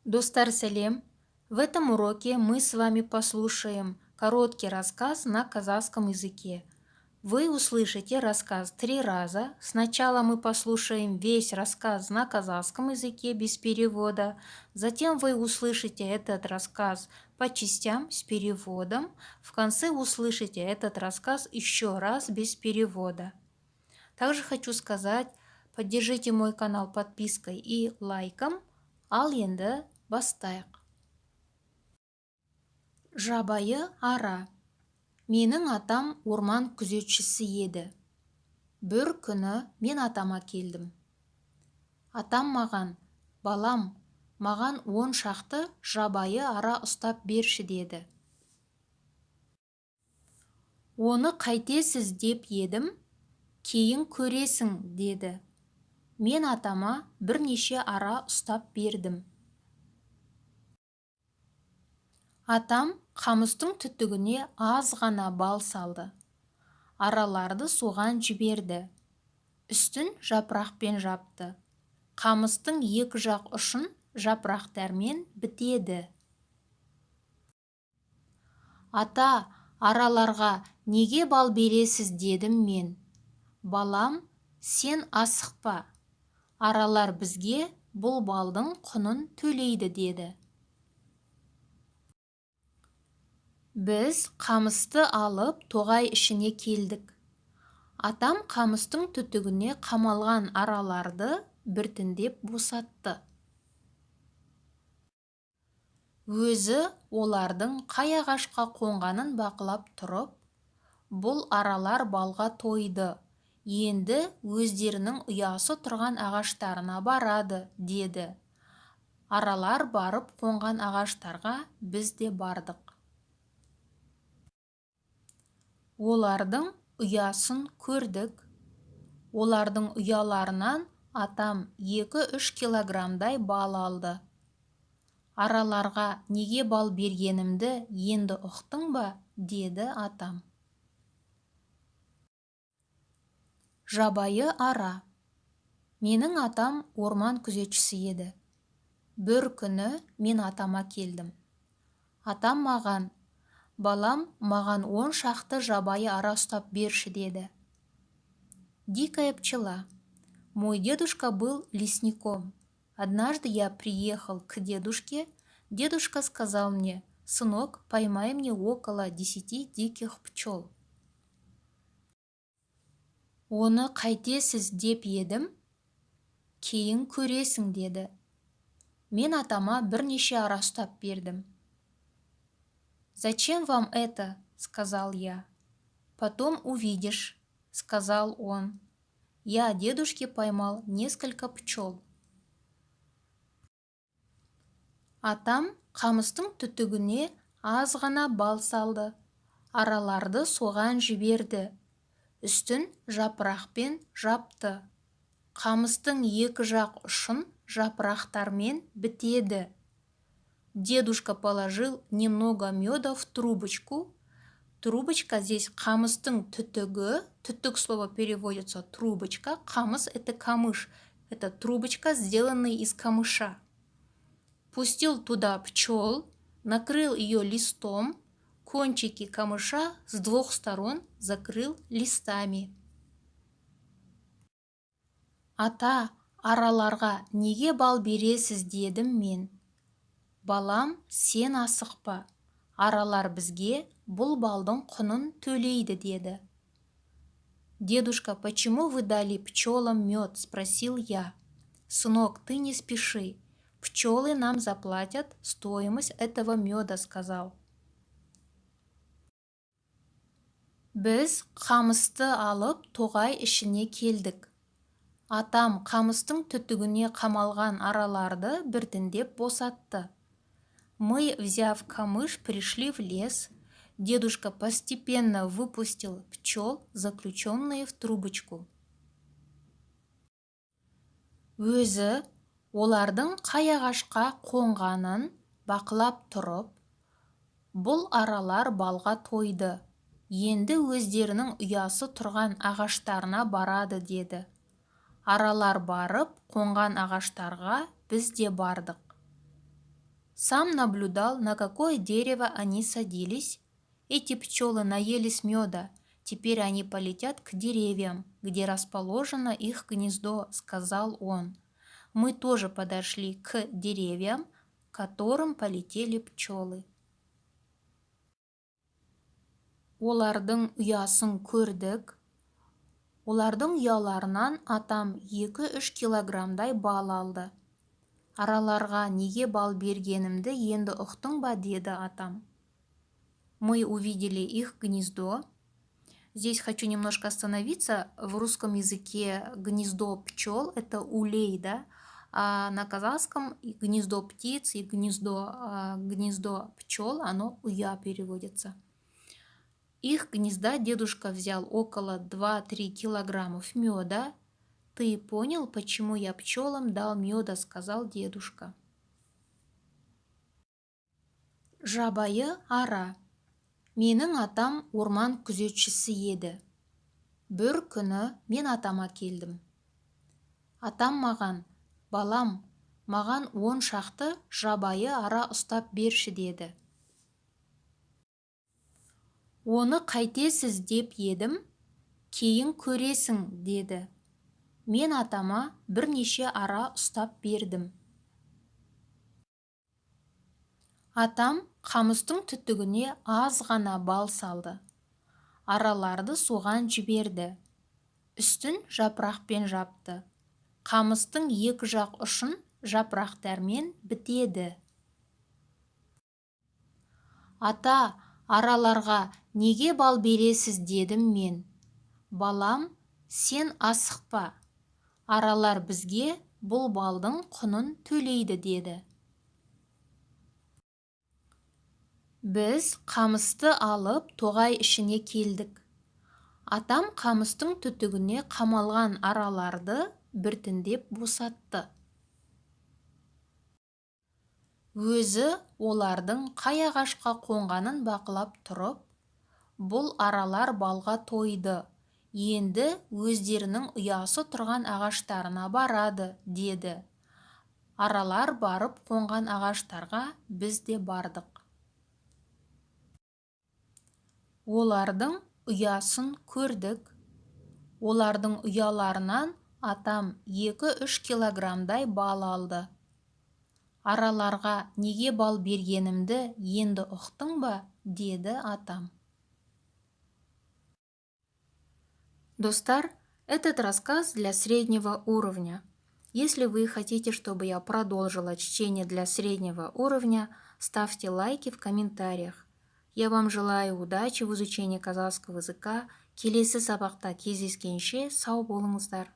Достар Салем! В этом уроке мы с вами послушаем короткий рассказ на казахском языке. Вы услышите рассказ 3 раза. Сначала мы послушаем весь рассказ на казахском языке без перевода. Затем вы услышите этот рассказ по частям с переводом. В конце услышите этот рассказ еще раз без перевода. Также хочу сказать, поддержите мой канал подпиской и лайком. Ал енді бастайық. Жабайы ара. Менің атам орман күзетшісі еді. Бір күні мен атама келдім. Атам маған, балам, маған 10 шақты жабайы ара ұстап берші деді. Оны қайтесіз деп едім, кейін көресің деді. Мен атама бірнеше ара ұстап бердім. Атам қамыстың түтігіне аз ғана бал салды. Араларды соған жіберді. Үстін жапырақпен жапты. Қамыстың екі жақ ұшын жапырақтармен бітеді. Ата, араларға неге бал бересіз дедім мен. Балам, сен асықпа. Аралар бізге бұл балдың құнын төлейді деді. Біз қамысты алып тоғай ішіне келдік. Атам қамыстың түтігіне қамалған араларды біртіндеп босатты. Өзі олардың қай ағашқа қонғанын бақылап тұрып, бұл аралар балға тойды. Енді өздерінің ұясы тұрған ағаштарына барады, деді. Аралар барып қонған ағаштарға біз де бардық. Олардың ұясын көрдік. Олардың ұяларынан атам 2-3 килограмдай бал алды. Араларға неге бал бергенімді енді ұқтың ба, деді атам. Жабайы ара. Менің атам орман күзетшісі еді. Бір күні мен атама келдім. Атам маған, балам, маған 10 шақты жабайы ара ұстап берші деді. Дикая пчела. Мой дедушка был лесником. Однажды я приехал к дедушке. Дедушка сказал мне, сынок, поймай мне около 10 диких пчел. Оны қайтесіз деп едім, кейін көресің деді. Мен атама бірнеше ара ұстап бердім. «Зачем вам это?» – сказал я. «Потом увидишь», – сказал он. Я дедушке поймал несколько пчел. Атам қамыстың түтігіне аз ғана бал салды. Араларды соған жіберді. Үстін жапырақпен жапты. Қамыстың екі жақ ұшын жапырақтармен бітеді. Дедушка положил немного меда в трубочку. Трубочка здесь қамыстың түтігі. Түтік слово переводится трубочка. Қамыс – это камыш. Это трубочка, сделанная из камыша. Пустил туда пчел, накрыл ее листом. Кончики камыша с 2 сторон закрыл листами. Ата, араларға неге бал бересіз дедім мен. Балам, сен асықпа. Аралар бізге бұл балдың құнын төлейді деді. Дедушка, почему вы дали пчелам мед? Спросил я. Сынок, ты не спеши. Пчелы нам заплатят стоимость этого меда, сказал. Біз қамысты алып тоғай ішіне келдік. Атам қамыстың түтігіне қамалған араларды біртіндеп босатты. Мы, взяв камыш, пришли в лес. Дедушка постепенно выпустил пчел, заключенные в трубочку. Өзі олардың қай ағашқа қонғанын бақылап тұрып, бұл аралар балға тойды. Енді өздерінің ұясы тұрған ағаштарына барады деді. Аралар барып қонған ағаштарға біз де бардық. Сам наблюдал, на какое дерево они садились. Эти пчелы наелись меда. Теперь они полетят к деревьям, где расположено их гнездо, сказал он. Мы тоже подошли к деревьям, к которым полетели пчелы. Олардың ұясын көрдік. Олардың ұяларынан атам 2-3 килограммдай бал алды. Араларға неге бал бергенімді енді ұқтың ба, деді атам. Мы увидели их гнездо. Здесь хочу немножко остановиться. В русском языке гнездо пчел – это улей, да? А на казахском гнездо птиц и гнездо пчел, оно уя переводится. Их гнезда дедушка взял около 2-3 килограммов меда. Ты понял, почему я пчелам дал меда, сказал дедушка. Жабайы ара. Менің атам орман күзетшісі еді. Бір күні мен атама келдім. Атам маған, балам, маған 10 шақты жабайы ара ұстап берші деді. Оны қайтесіз деп едім, кейін көресің деді. Мен атама бірнеше ара ұстап бердім. Атам қамыстың түтігіне аз ғана бал салды. Араларды соған жіберді. Үстін жапырақпен жапты. Қамыстың екі жақ ұшын жапырақтармен бітеді. Ата, араларға неге бал бересіз дедім мен. Балам, сен асықпа. Аралар бізге бұл балдың құнын төлейді деді. Біз қамысты алып тоғай ішіне келдік. Атам қамыстың түтігіне қамалған араларды біртіндеп босатты. Өзі олардың қай ағашқа қонғанын бақылап тұрып, бұл аралар балға тойды. Енді өздерінің ұясы тұрған ағаштарына барады, деді. Аралар барып қонған ағаштарға біз де бардық. Олардың ұясын көрдік. Олардың ұяларынан атам 2-3 килограммдай бал алды. Араларға неге бал бергенімді енді ұқтың ба, деді атам. Достар, этот рассказ для среднего уровня. Если вы хотите, чтобы я продолжила чтение для среднего уровня, ставьте лайки в комментариях. Я вам желаю удачи в изучении казахского языка. Келесі сабақта кездескенше сау болыңыздар.